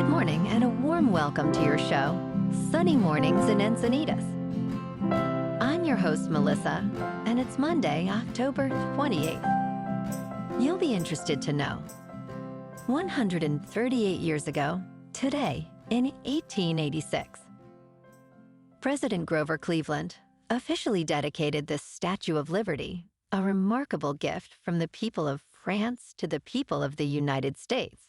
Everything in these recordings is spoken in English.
Good morning and a warm welcome to your show, Sunny Mornings in Encinitas. I'm your host, Melissa, and it's Monday, October 28th. You'll be interested to know, 138 years ago, today, in 1886, President Grover Cleveland officially dedicated the Statue of Liberty, a remarkable gift from the people of France to the people of the United States,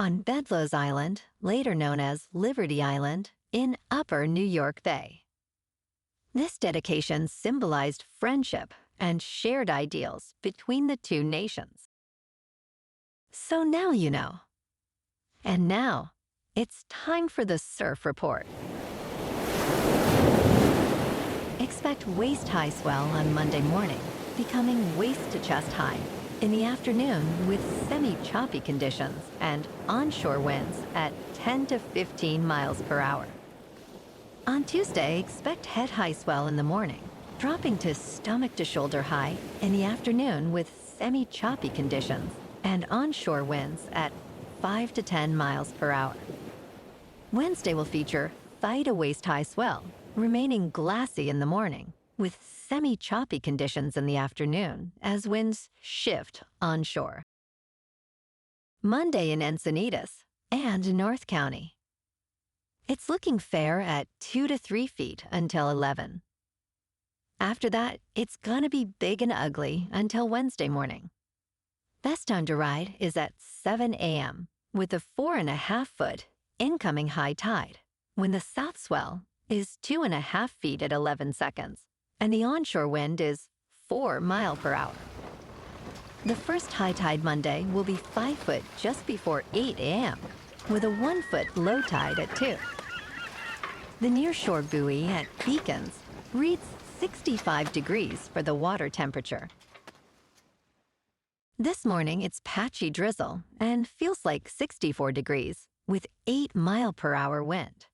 on Bedloe's Island, later known as Liberty Island, in Upper New York Bay. This dedication symbolized friendship and shared ideals between the two nations. So now you know. And now, it's time for the Surf Report. Expect waist-high swell on Monday morning, becoming waist-to-chest high. In the afternoon, with semi-choppy conditions and onshore winds at 10 to 15 miles per hour. On Tuesday, expect head-high swell in the morning, dropping to stomach-to-shoulder high in the afternoon with semi-choppy conditions and onshore winds at 5 to 10 miles per hour. Wednesday will feature thigh-to-waist-high swell, remaining glassy in the morning, with semi-choppy conditions in the afternoon as winds shift onshore. Monday in Encinitas and North County. It's looking fair at 2 to 3 feet until 11. After that, it's gonna be big and ugly until Wednesday morning. Best time to ride is at 7 a.m. with a 4.5 foot incoming high tide, when the south swell is 2.5 feet at 11 seconds. And the onshore wind is 4 miles per hour. The first high tide Monday will be 5 foot just before 8 a.m., with a 1 foot low tide at 2. The nearshore buoy at Beacons reads 65 degrees for the water temperature. This morning it's patchy drizzle and feels like 64 degrees with 8 mile per hour wind.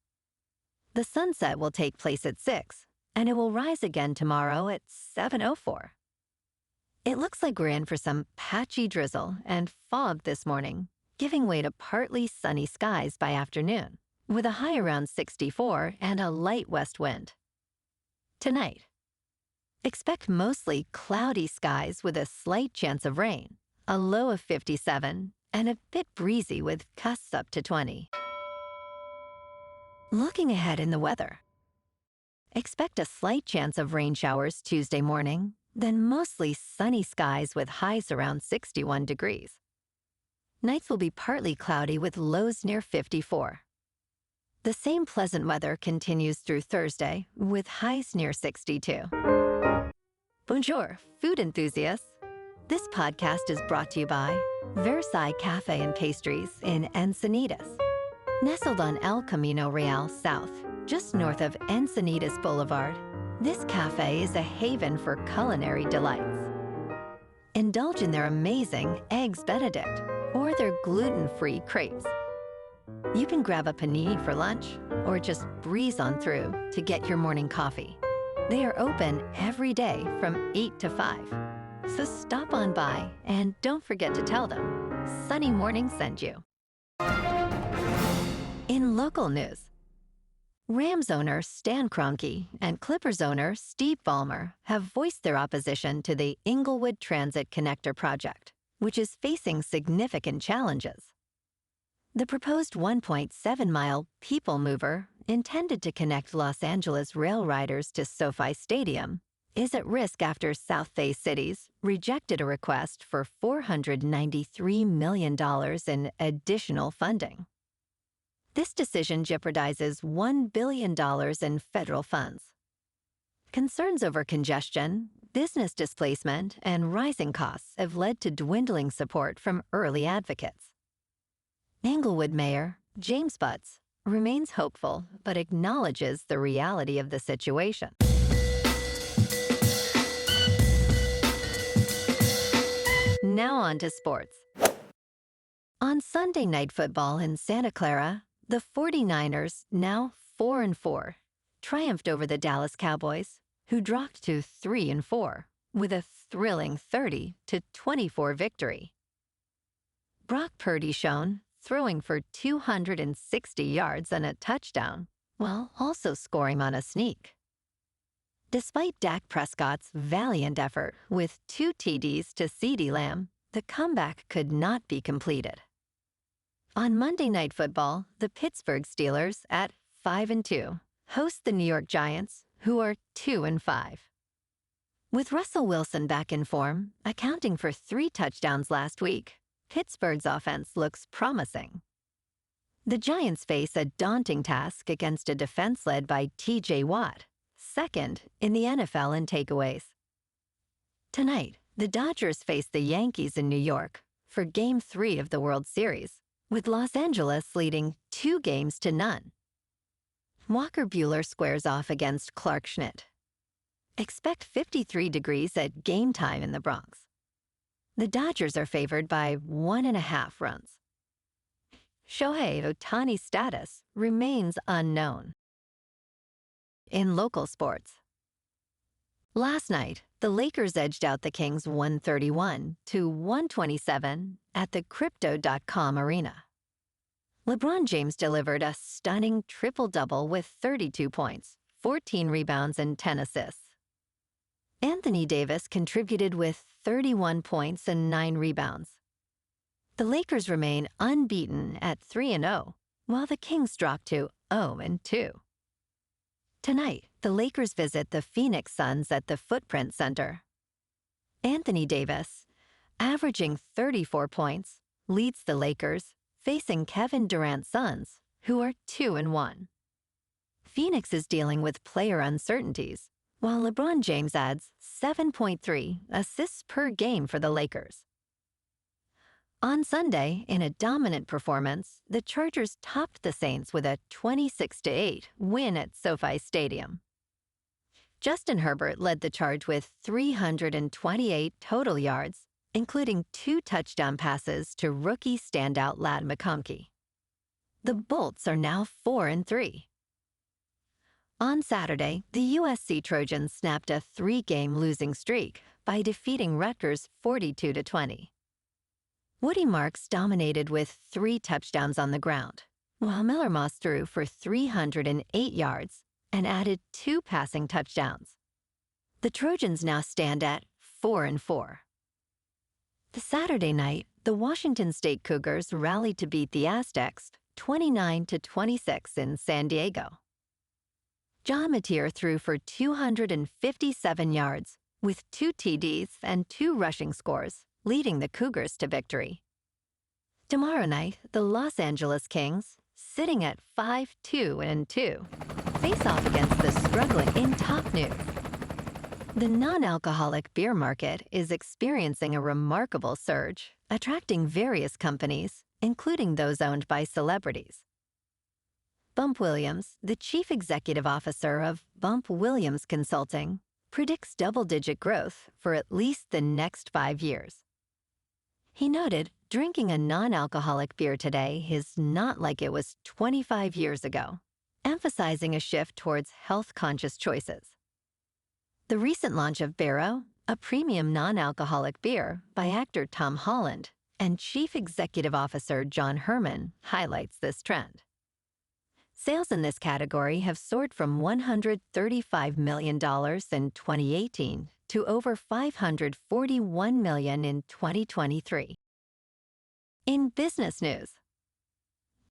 The sunset will take place at 6. And it will rise again tomorrow at 7:04. It looks like we're in for some patchy drizzle and fog this morning, giving way to partly sunny skies by afternoon, with a high around 64 and a light west wind. Tonight, expect mostly cloudy skies with a slight chance of rain, a low of 57, and a bit breezy with gusts up to 20. Looking ahead in the weather, expect a slight chance of rain showers Tuesday morning, then mostly sunny skies with highs around 61 degrees. Nights will be partly cloudy with lows near 54. The same pleasant weather continues through Thursday with highs near 62. Bonjour, food enthusiasts. This podcast is brought to you by Versailles Cafe and Pastries in Encinitas. Nestled on El Camino Real South, just north of Encinitas Boulevard, this cafe is a haven for culinary delights. Indulge in their amazing Eggs Benedict or their gluten-free crepes. You can grab a panini for lunch or just breeze on through to get your morning coffee. They are open every day from 8 to 5. So stop on by and don't forget to tell them Sunny Morning sent you. In local news, Rams owner Stan Kroenke and Clippers owner Steve Ballmer have voiced their opposition to the Inglewood Transit Connector project, which is facing significant challenges. The proposed 1.7-mile people mover, intended to connect Los Angeles rail riders to SoFi Stadium, is at risk after South Bay Cities rejected a request for $493 million in additional funding. This decision jeopardizes $1 billion in federal funds. Concerns over congestion, business displacement, and rising costs have led to dwindling support from early advocates. Inglewood Mayor James Butts remains hopeful but acknowledges the reality of the situation. Now on to sports. On Sunday Night Football in Santa Clara, the 49ers, now 4-4, triumphed over the Dallas Cowboys, who dropped to 3-4 with a thrilling 30-24 victory. Brock Purdy shone throwing for 260 yards and a touchdown, while also scoring on a sneak. Despite Dak Prescott's valiant effort with 2 TDs to CeeDee Lamb, the comeback could not be completed. On Monday Night Football, the Pittsburgh Steelers, at 5-2, host the New York Giants, who are 2-5. With Russell Wilson back in form, accounting for 3 touchdowns last week, Pittsburgh's offense looks promising. The Giants face a daunting task against a defense led by T.J. Watt, second in the NFL in takeaways. Tonight, the Dodgers face the Yankees in New York for Game 3 of the World Series, with Los Angeles leading 2-0. Walker Buehler squares off against Clarke Schmidt. Expect 53 degrees at game time in the Bronx. The Dodgers are favored by 1.5 runs. Shohei Ohtani's status remains unknown. In local sports, last night, the Lakers edged out the Kings 131-127 at the Crypto.com arena. LeBron James delivered a stunning triple-double with 32 points, 14 rebounds, and 10 assists. Anthony Davis contributed with 31 points and 9 rebounds. The Lakers remain unbeaten at 3-0, while the Kings drop to 0-2. Tonight, the Lakers visit the Phoenix Suns at the Footprint Center. Anthony Davis, averaging 34 points, leads the Lakers, facing Kevin Durant's Suns, who are 2-1. Phoenix is dealing with player uncertainties, while LeBron James adds 7.3 assists per game for the Lakers. On Sunday, in a dominant performance, the Chargers topped the Saints with a 26-8 win at SoFi Stadium. Justin Herbert led the charge with 328 total yards, including 2 touchdown passes to rookie standout Ladd McConkey. The Bolts are now 4-3. On Saturday, the USC Trojans snapped a 3-game losing streak by defeating Rutgers 42-20. Woody Marks dominated with 3 touchdowns on the ground, while Miller Moss threw for 308 yards and added 2 passing touchdowns. The Trojans now stand at 4-4. The Saturday night, the Washington State Cougars rallied to beat the Aztecs 29-26 in San Diego. John Mateer threw for 257 yards with 2 TDs and 2 rushing scores, leading the Cougars to victory. Tomorrow night, the Los Angeles Kings, sitting at 5-2-2, face off against the struggling in top news. The non-alcoholic beer market is experiencing a remarkable surge, attracting various companies, including those owned by celebrities. Bump Williams, the chief executive officer of Bump Williams Consulting, predicts double-digit growth for at least the next 5 years. He noted, drinking a non-alcoholic beer today is not like it was 25 years ago, emphasizing a shift towards health-conscious choices. The recent launch of Bero, a premium non-alcoholic beer by actor Tom Holland and Chief Executive Officer John Herman, highlights this trend. Sales in this category have soared from $135 million in 2018 to over $541 million in 2023. In business news,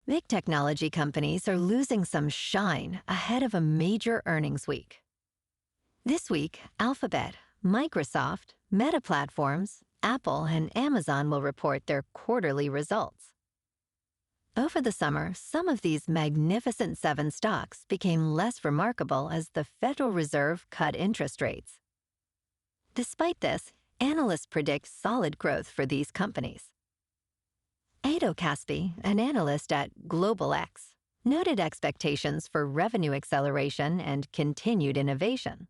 big technology companies are losing some shine ahead of a major earnings week. This week, Alphabet, Microsoft, Meta Platforms, Apple, and Amazon will report their quarterly results. Over the summer, some of these Magnificent Seven stocks became less remarkable as the Federal Reserve cut interest rates. Despite this, analysts predict solid growth for these companies. Ado Caspi, an analyst at Global X, noted expectations for revenue acceleration and continued innovation.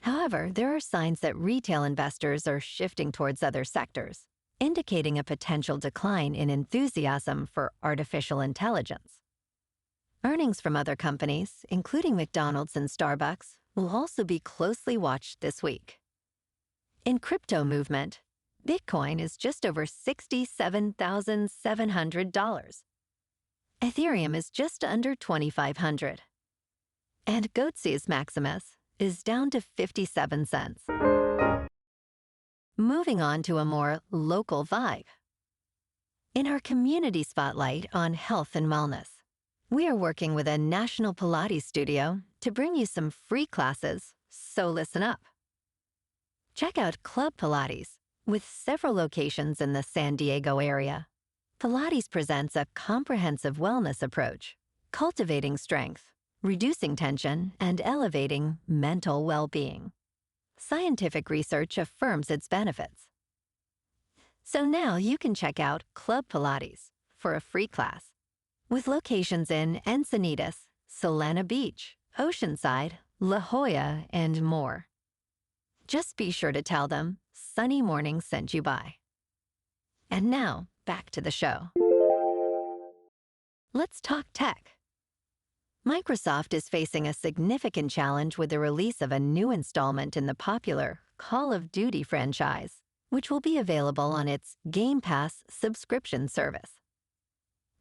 However, there are signs that retail investors are shifting towards other sectors, indicating a potential decline in enthusiasm for artificial intelligence. Earnings from other companies, including McDonald's and Starbucks, will also be closely watched this week. In crypto movement, Bitcoin is just over $67,700. Ethereum is just under $2,500. And Goatsius Maximus is down to 57 cents. Moving on to a more local vibe. In our community spotlight on health and wellness, we are working with a national Pilates studio to bring you some free classes, so listen up. Check out Club Pilates, with several locations in the San Diego area. Pilates presents a comprehensive wellness approach, cultivating strength, reducing tension, and elevating mental well-being. Scientific research affirms its benefits. So now you can check out Club Pilates for a free class, with locations in Encinitas, Solana Beach, Oceanside, La Jolla, and more. Just be sure to tell them Sunny Morning sent you by. And now, back to the show. Let's talk tech. Microsoft is facing a significant challenge with the release of a new installment in the popular Call of Duty franchise, which will be available on its Game Pass subscription service.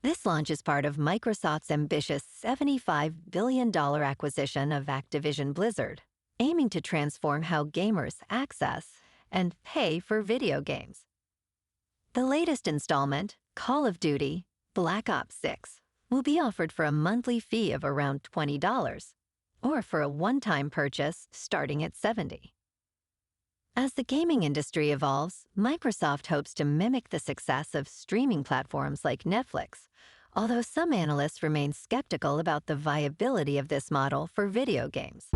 This launch is part of Microsoft's ambitious $75 billion acquisition of Activision Blizzard, aiming to transform how gamers access and pay for video games. The latest installment, Call of Duty Black Ops 6, will be offered for a monthly fee of around $20, or for a one-time purchase starting at $70. As the gaming industry evolves, Microsoft hopes to mimic the success of streaming platforms like Netflix, although some analysts remain skeptical about the viability of this model for video games.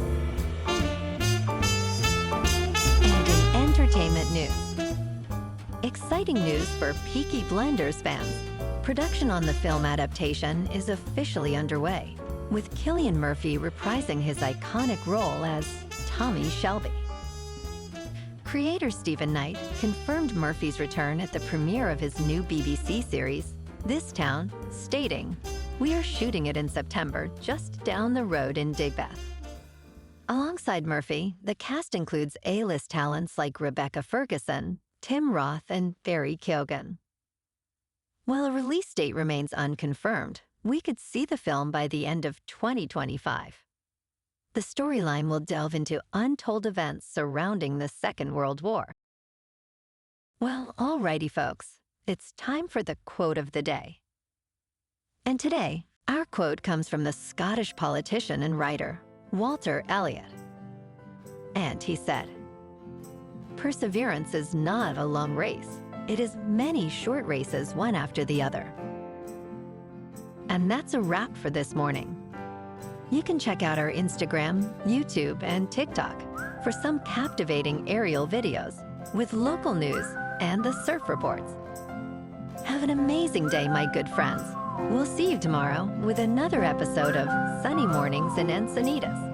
And in entertainment news, exciting news for Peaky Blinders fans. Production on the film adaptation is officially underway, with Cillian Murphy reprising his iconic role as Tommy Shelby. Creator Stephen Knight confirmed Murphy's return at the premiere of his new BBC series, This Town, stating, "We are shooting it in September just down the road in Digbeth." Alongside Murphy, the cast includes A-list talents like Rebecca Ferguson, Tim Roth, and Barry Keoghan. While a release date remains unconfirmed, we could see the film by the end of 2025. The storyline will delve into untold events surrounding the Second World War. Well, alrighty folks, it's time for the quote of the day. And today, our quote comes from the Scottish politician and writer, Walter Elliot. And he said, "Perseverance is not a long race. It is many short races, one after the other." And that's a wrap for this morning. You can check out our Instagram, YouTube, and TikTok for some captivating aerial videos with local news and the surf reports. Have an amazing day, my good friends. We'll see you tomorrow with another episode of Sunny Mornings in Encinitas.